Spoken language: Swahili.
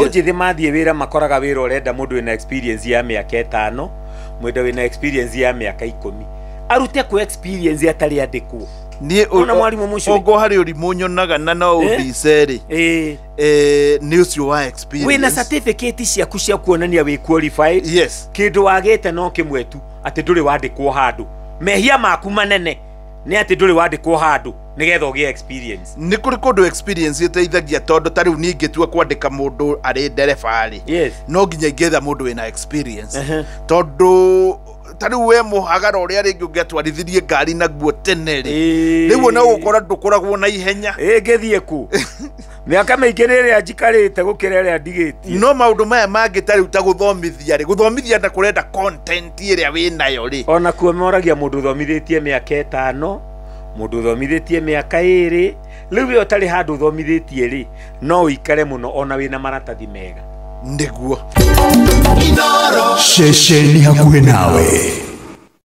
Njithi mathie wira makoraga wira urenda mundu wina experience ya miaka 5 mwenda wina experience ya miaka 10 arute ku experience atari andikwo ni ona mwarimu mucio ogo hari urimu nyonaga na no ubiceri ni ucio wa experience wina certificate ciaku cia kuonania wi qualified yes kindu wagete no kimwe tu ati nduri wandikwo handu mehia maku manene ni ati nduri wandikwo handu nigetha ugie experience ni kuri kundu experience iteithagia tondu tariu ningi tua kwandika mundu ari nderefari yes no nginya ingetha mundu wina experience tondu tariu we muhagara uria ringi ungetwarithirie ngari naguo tene ri riu na gukora ndukoragwo na ihenya ngethie ku miaka maingi riria njikarite gukira riria ndigiti no maundu maya mangi tariu ta guthomithia na kurenda content iria winayo ri ona kuo moragia mundu thomithitie miaka 5 mundu thomithitie miaka 2 riu yo tari handu thomithitie ri no ikare muno ona wina maratathi mega ndiguo Shesheni hakuhe nawe.